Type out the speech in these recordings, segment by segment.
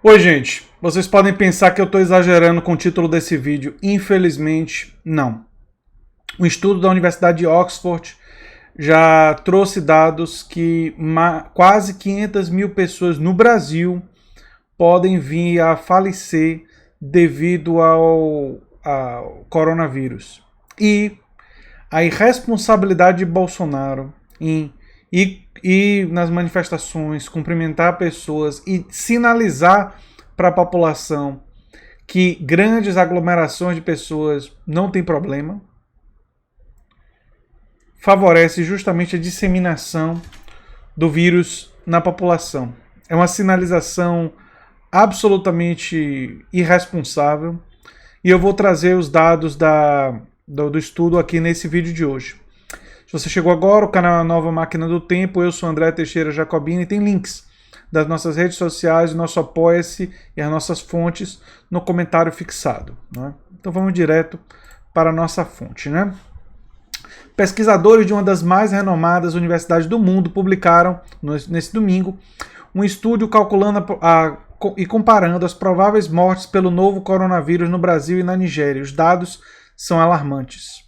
Oi, gente. Vocês podem pensar que eu estou exagerando com o título desse vídeo. Infelizmente, não. Um estudo da Universidade de Oxford já trouxe dados que quase 500 mil pessoas no Brasil podem vir a falecer devido ao coronavírus. E a irresponsabilidade de Bolsonaro em ir nas manifestações, cumprimentar pessoas e sinalizar para a população que grandes aglomerações de pessoas não tem problema, favorece justamente a disseminação do vírus na população. É uma sinalização absolutamente irresponsável e eu vou trazer os dados do estudo aqui nesse vídeo de hoje. Se você chegou agora, o canal é a Nova Máquina do Tempo, eu sou André Teixeira Jacobini e tem links das nossas redes sociais, do nosso Apoia-se e as nossas fontes no comentário fixado. Né? Então vamos direto para a nossa fonte. Né? Pesquisadores de uma das mais renomadas universidades do mundo publicaram, nesse domingo, um estudo calculando e comparando as prováveis mortes pelo novo coronavírus no Brasil e na Nigéria. Os dados são alarmantes.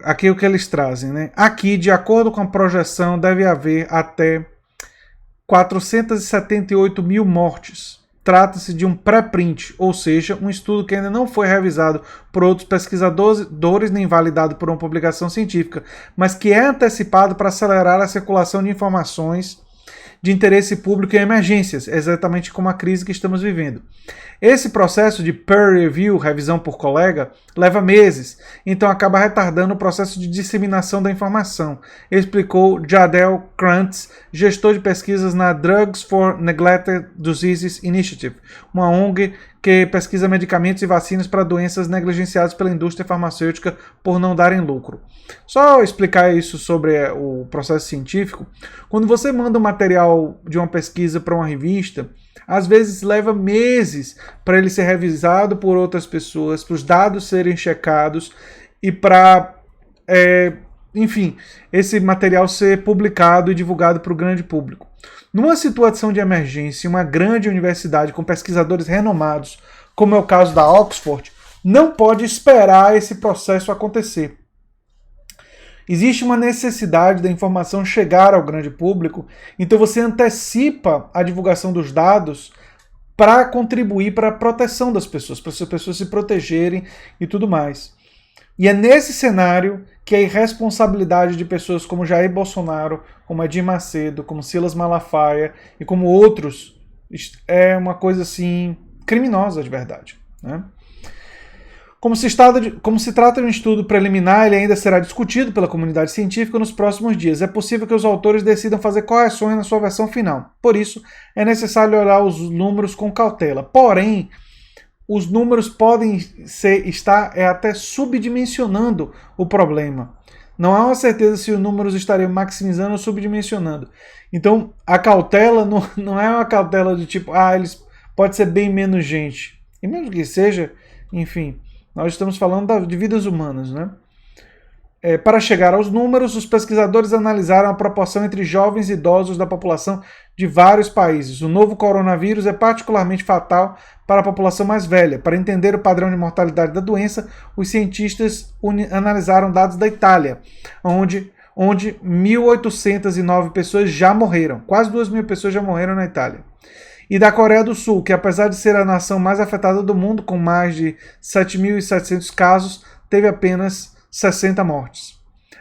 Aqui o que eles trazem, né? Aqui, de acordo com a projeção, deve haver até 478 mil mortes. Trata-se de um pré-print, ou seja, um estudo que ainda não foi revisado por outros pesquisadores nem validado por uma publicação científica, mas que é antecipado para acelerar a circulação de informações de interesse público em emergências, exatamente como a crise que estamos vivendo. Esse processo de peer review, revisão por colega, leva meses, então acaba retardando o processo de disseminação da informação, explicou Jadel Krantz, gestor de pesquisas na Drugs for Neglected Diseases Initiative, uma ONG que pesquisa medicamentos e vacinas para doenças negligenciadas pela indústria farmacêutica por não darem lucro. Só explicar isso sobre o processo científico. Quando você manda um material de uma pesquisa para uma revista, às vezes leva meses para ele ser revisado por outras pessoas, para os dados serem checados e para, enfim, esse material ser publicado e divulgado para o grande público. Numa situação de emergência, uma grande universidade com pesquisadores renomados, como é o caso da Oxford, não pode esperar esse processo acontecer. Existe uma necessidade da informação chegar ao grande público, então você antecipa a divulgação dos dados para contribuir para a proteção das pessoas, para as pessoas se protegerem e tudo mais. E é nesse cenário que a irresponsabilidade de pessoas como Jair Bolsonaro, como Edir Macedo, como Silas Malafaia e como outros é uma coisa assim criminosa de verdade. Né? Como se trata de um estudo preliminar, ele ainda será discutido pela comunidade científica nos próximos dias. É possível que os autores decidam fazer correções na sua versão final. Por isso, é necessário olhar os números com cautela. Porém, os números podem estar até subdimensionando o problema. Não há uma certeza se os números estariam maximizando ou subdimensionando. Então, a cautela não é uma cautela de tipo, pode ser bem menos gente. E mesmo que seja, enfim, nós estamos falando de vidas humanas, né? Para chegar aos números, os pesquisadores analisaram a proporção entre jovens e idosos da população de vários países. O novo coronavírus é particularmente fatal para a população mais velha. Para entender o padrão de mortalidade da doença, os cientistas analisaram dados da Itália, onde 1.809 pessoas já morreram. Quase 2.000 pessoas já morreram na Itália. E da Coreia do Sul, que apesar de ser a nação mais afetada do mundo, com mais de 7.700 casos, teve apenas 60 mortes.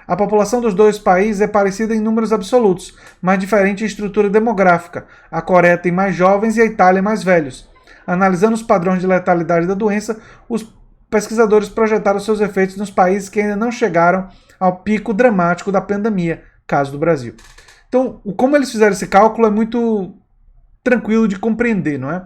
A população dos dois países é parecida em números absolutos, mas diferente em estrutura demográfica. A Coreia tem mais jovens e a Itália mais velhos. Analisando os padrões de letalidade da doença, os pesquisadores projetaram seus efeitos nos países que ainda não chegaram ao pico dramático da pandemia, caso do Brasil. Então, como eles fizeram esse cálculo é muito tranquilo de compreender, não é?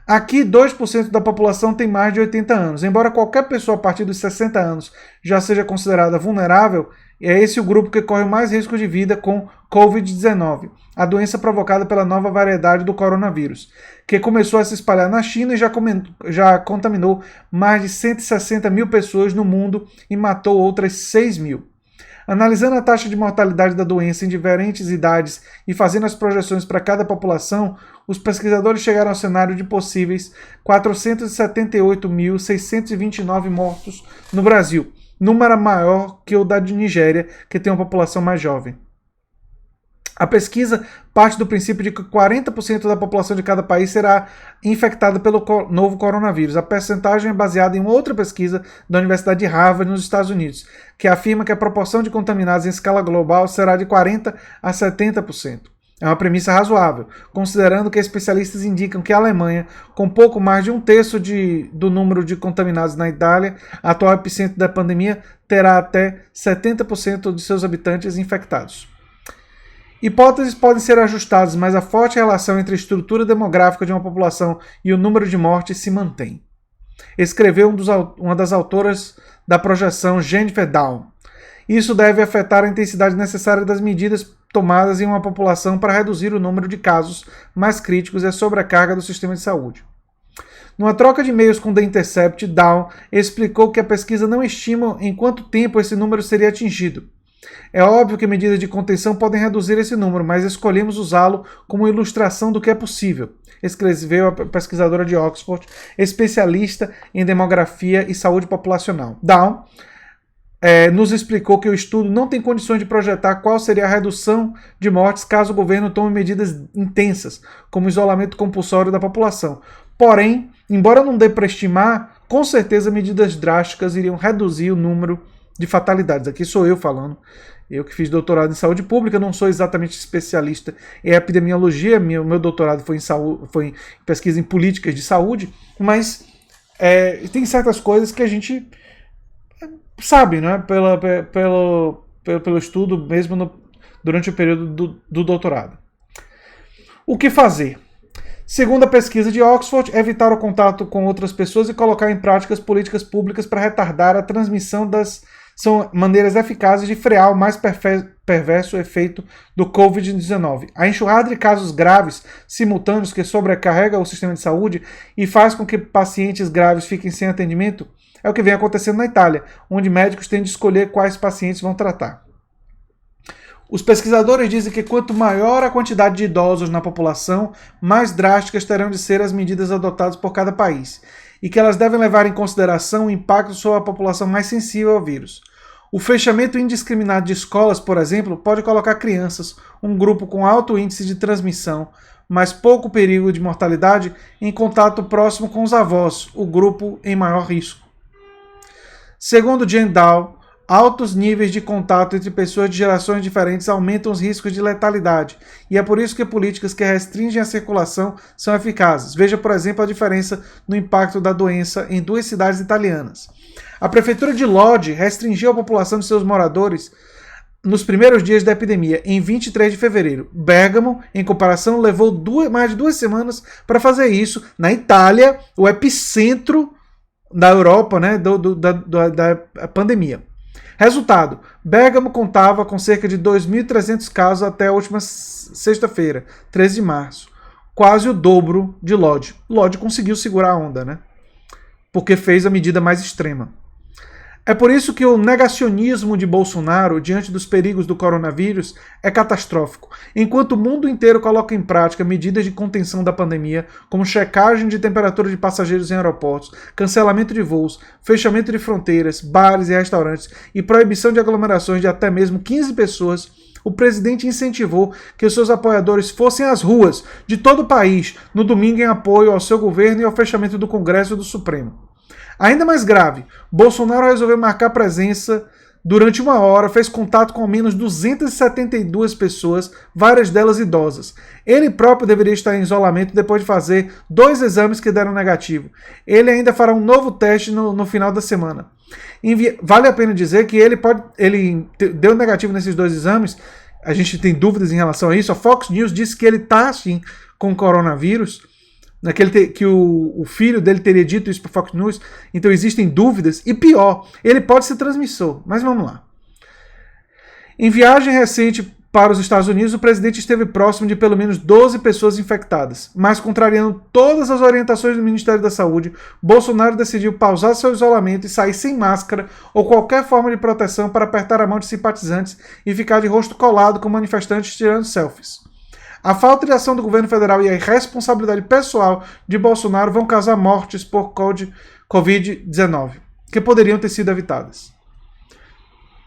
Aqui, 2% da população tem mais de 80 anos. Embora qualquer pessoa a partir dos 60 anos já seja considerada vulnerável, é esse o grupo que corre mais risco de vida com Covid-19, a doença provocada pela nova variedade do coronavírus, que começou a se espalhar na China e já contaminou mais de 160 mil pessoas no mundo e matou outras 6 mil. Analisando a taxa de mortalidade da doença em diferentes idades e fazendo as projeções para cada população, os pesquisadores chegaram ao cenário de possíveis 478.629 mortos no Brasil, número maior que o da Nigéria, que tem uma população mais jovem. A pesquisa parte do princípio de que 40% da população de cada país será infectada pelo novo coronavírus. A percentagem é baseada em uma outra pesquisa da Universidade de Harvard, nos Estados Unidos, que afirma que a proporção de contaminados em escala global será de 40% a 70%. É uma premissa razoável, considerando que especialistas indicam que a Alemanha, com pouco mais de um terço do número de contaminados na Itália, atual epicentro da pandemia, terá até 70% de seus habitantes infectados. Hipóteses podem ser ajustadas, mas a forte relação entre a estrutura demográfica de uma população e o número de mortes se mantém. Escreveu uma das autoras da projeção, Jennifer Down. Isso deve afetar a intensidade necessária das medidas tomadas em uma população para reduzir o número de casos mais críticos e a sobrecarga do sistema de saúde. Numa troca de e-mails com The Intercept, Down explicou que a pesquisa não estima em quanto tempo esse número seria atingido. É óbvio que medidas de contenção podem reduzir esse número, mas escolhemos usá-lo como ilustração do que é possível, escreveu a pesquisadora de Oxford, especialista em demografia e saúde populacional. Down nos explicou que o estudo não tem condições de projetar qual seria a redução de mortes caso o governo tome medidas intensas, como isolamento compulsório da população. Porém, embora não dê para estimar, com certeza medidas drásticas iriam reduzir o número de fatalidades. Aqui sou eu falando. Eu que fiz doutorado em saúde pública, não sou exatamente especialista em epidemiologia, meu doutorado foi em pesquisa em políticas de saúde, mas tem certas coisas que a gente sabe, né, pelo estudo mesmo durante o período do doutorado. O que fazer? Segundo a pesquisa de Oxford, evitar o contato com outras pessoas e colocar em prática políticas públicas para retardar a transmissão são maneiras eficazes de frear o mais perverso efeito do Covid-19. A enxurrada de casos graves simultâneos que sobrecarrega o sistema de saúde e faz com que pacientes graves fiquem sem atendimento é o que vem acontecendo na Itália, onde médicos têm de escolher quais pacientes vão tratar. Os pesquisadores dizem que quanto maior a quantidade de idosos na população, mais drásticas terão de ser as medidas adotadas por cada país, e que elas devem levar em consideração o impacto sobre a população mais sensível ao vírus. O fechamento indiscriminado de escolas, por exemplo, pode colocar crianças, um grupo com alto índice de transmissão, mas pouco perigo de mortalidade, em contato próximo com os avós, o grupo em maior risco. Segundo Jen Dow, altos níveis de contato entre pessoas de gerações diferentes aumentam os riscos de letalidade, e é por isso que políticas que restringem a circulação são eficazes. Veja, por exemplo, a diferença no impacto da doença em duas cidades italianas. A prefeitura de Lodi restringiu a população de seus moradores nos primeiros dias da epidemia, em 23 de fevereiro. Bergamo, em comparação, levou mais de 2 semanas para fazer isso. Na Itália, o epicentro da Europa, né, da pandemia. Resultado, Bergamo contava com cerca de 2.300 casos até a última sexta-feira, 13 de março. Quase o dobro de Lodi. Lodi conseguiu segurar a onda, né? Porque fez a medida mais extrema. É por isso que o negacionismo de Bolsonaro diante dos perigos do coronavírus é catastrófico. Enquanto o mundo inteiro coloca em prática medidas de contenção da pandemia, como checagem de temperatura de passageiros em aeroportos, cancelamento de voos, fechamento de fronteiras, bares e restaurantes e proibição de aglomerações de até mesmo 15 pessoas, o presidente incentivou que os seus apoiadores fossem às ruas de todo o país no domingo em apoio ao seu governo e ao fechamento do Congresso e do Supremo. Ainda mais grave, Bolsonaro resolveu marcar presença durante 1 hora, fez contato com ao menos 272 pessoas, várias delas idosas. Ele próprio deveria estar em isolamento depois de fazer 2 exames que deram negativo. Ele ainda fará um novo teste no final da semana. Vale a pena dizer que ele deu negativo nesses 2 exames, a gente tem dúvidas em relação a isso. A Fox News disse que ele está sim com coronavírus, que o filho dele teria dito isso para a Fox News, então existem dúvidas, e pior, ele pode ser transmissor, mas vamos lá. Em viagem recente para os Estados Unidos, o presidente esteve próximo de pelo menos 12 pessoas infectadas, mas contrariando todas as orientações do Ministério da Saúde, Bolsonaro decidiu pausar seu isolamento e sair sem máscara ou qualquer forma de proteção para apertar a mão de simpatizantes e ficar de rosto colado com manifestantes tirando selfies. A falta de ação do governo federal e a irresponsabilidade pessoal de Bolsonaro vão causar mortes por Covid-19, que poderiam ter sido evitadas.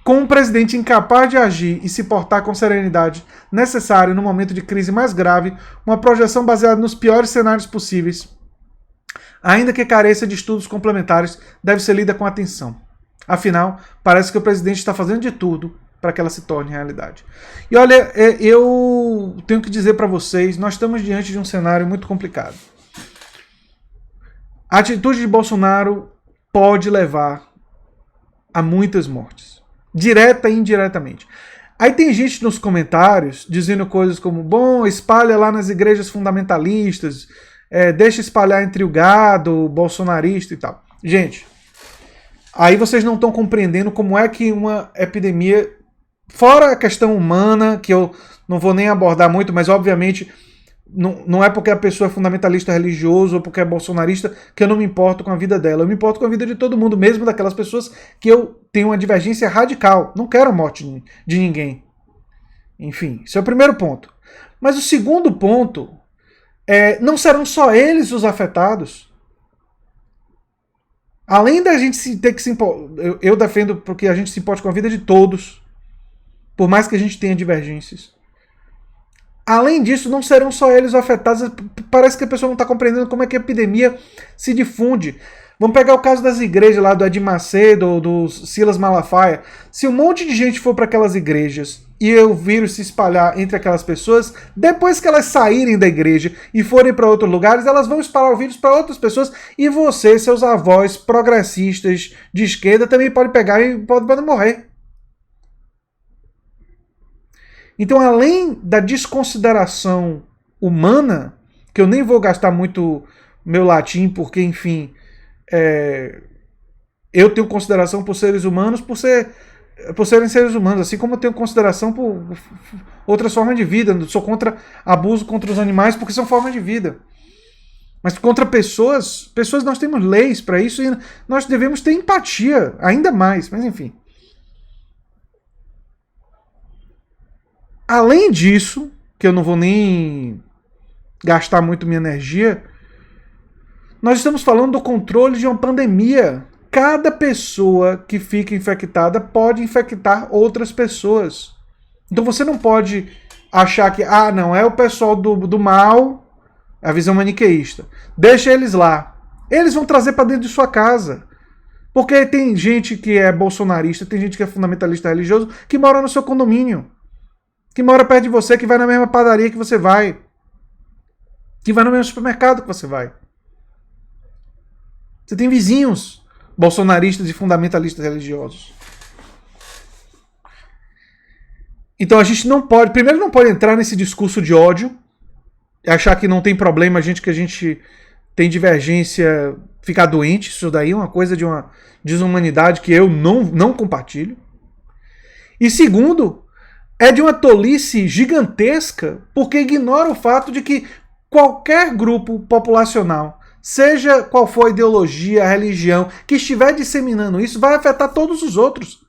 Com um presidente incapaz de agir e se portar com serenidade necessária no momento de crise mais grave, uma projeção baseada nos piores cenários possíveis, ainda que careça de estudos complementares, deve ser lida com atenção. Afinal, parece que o presidente está fazendo de tudo para que ela se torne realidade. E olha, eu tenho que dizer para vocês, nós estamos diante de um cenário muito complicado. A atitude de Bolsonaro pode levar a muitas mortes, direta e indiretamente. Aí tem gente nos comentários dizendo coisas como, bom, espalha lá nas igrejas fundamentalistas, deixa espalhar entre o gado, bolsonarista e tal. Gente, aí vocês não estão compreendendo como é que uma epidemia, fora a questão humana, que eu não vou nem abordar muito, mas obviamente não é porque a pessoa é fundamentalista religioso ou porque é bolsonarista que eu não me importo com a vida dela. Eu me importo com a vida de todo mundo, mesmo daquelas pessoas que eu tenho uma divergência radical. Não quero a morte de ninguém. Enfim, esse é o primeiro ponto. Mas o segundo ponto é, não serão só eles os afetados. Além da gente ter que se importar, eu defendo porque a gente se importe com a vida de todos, por mais que a gente tenha divergências. Além disso, não serão só eles afetados. Parece que a pessoa não está compreendendo como é que a epidemia se difunde. Vamos pegar o caso das igrejas lá do Edir Macedo ou do Silas Malafaia. Se um monte de gente for para aquelas igrejas e o vírus se espalhar entre aquelas pessoas, depois que elas saírem da igreja e forem para outros lugares, elas vão espalhar o vírus para outras pessoas e você, seus avós progressistas de esquerda, também pode pegar e pode morrer. Então, além da desconsideração humana, que eu nem vou gastar muito meu latim, porque, enfim, eu tenho consideração por seres humanos por serem seres humanos, assim como eu tenho consideração por outras formas de vida. Eu sou contra abuso contra os animais porque são formas de vida. Mas contra pessoas nós temos leis para isso e nós devemos ter empatia, ainda mais, mas enfim. Além disso, que eu não vou nem gastar muito minha energia, nós estamos falando do controle de uma pandemia. Cada pessoa que fica infectada pode infectar outras pessoas. Então você não pode achar que, não, é o pessoal do mal, a visão maniqueísta. Deixa eles lá. Eles vão trazer para dentro de sua casa. Porque tem gente que é bolsonarista, tem gente que é fundamentalista religioso, que mora no seu condomínio. Que mora perto de você, que vai na mesma padaria que você vai. Que vai no mesmo supermercado que você vai. Você tem vizinhos bolsonaristas e fundamentalistas religiosos. Então a gente não pode... Primeiro, não pode entrar nesse discurso de ódio e achar que não tem problema que a gente tem divergência ficar doente. Isso daí é uma coisa de uma desumanidade que eu não compartilho. E segundo... é de uma tolice gigantesca, porque ignora o fato de que qualquer grupo populacional, seja qual for a ideologia, a religião, que estiver disseminando isso, vai afetar todos os outros.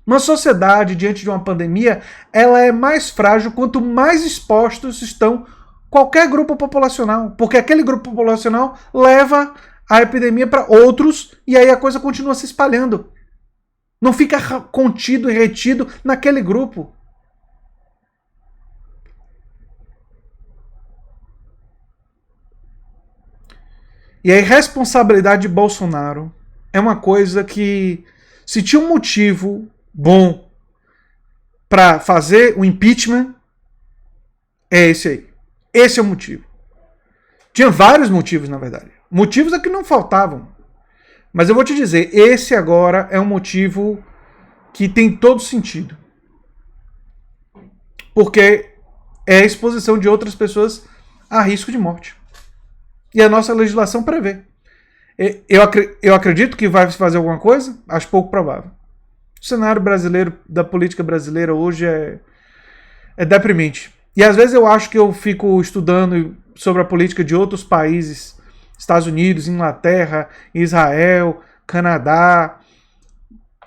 Uma sociedade, diante de uma pandemia, ela é mais frágil quanto mais expostos estão qualquer grupo populacional, porque aquele grupo populacional leva a epidemia para outros e aí a coisa continua se espalhando. Não fica contido e retido naquele grupo. E a irresponsabilidade de Bolsonaro é uma coisa que, se tinha um motivo bom para fazer o impeachment, é esse aí. Esse é o motivo. Tinha vários motivos, na verdade. Motivos é que não faltavam. Mas eu vou te dizer, esse agora é um motivo que tem todo sentido. Porque é a exposição de outras pessoas a risco de morte. E a nossa legislação prevê. Eu acredito que vai fazer alguma coisa? Acho pouco provável. O cenário brasileiro, da política brasileira hoje É deprimente. E às vezes eu acho que eu fico estudando sobre a política de outros países, Estados Unidos, Inglaterra, Israel, Canadá,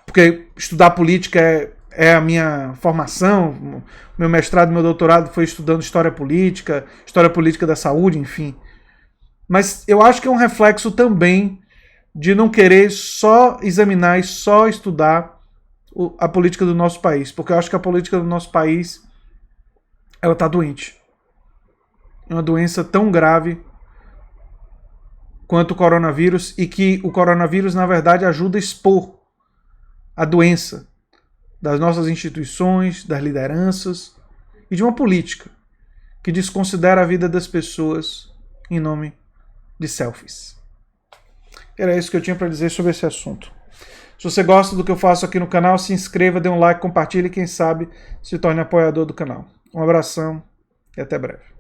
porque estudar política é a minha formação. Meu mestrado, meu doutorado foi estudando história política da saúde, enfim. Mas eu acho que é um reflexo também de não querer só examinar e só estudar a política do nosso país, porque eu acho que a política do nosso país ela está doente. É uma doença tão grave quanto o coronavírus, e que o coronavírus, na verdade, ajuda a expor a doença das nossas instituições, das lideranças e de uma política que desconsidera a vida das pessoas em nome de selfies. Era isso que eu tinha para dizer sobre esse assunto. Se você gosta do que eu faço aqui no canal, se inscreva, dê um like, compartilhe e quem sabe se torne apoiador do canal. Um abração e até breve.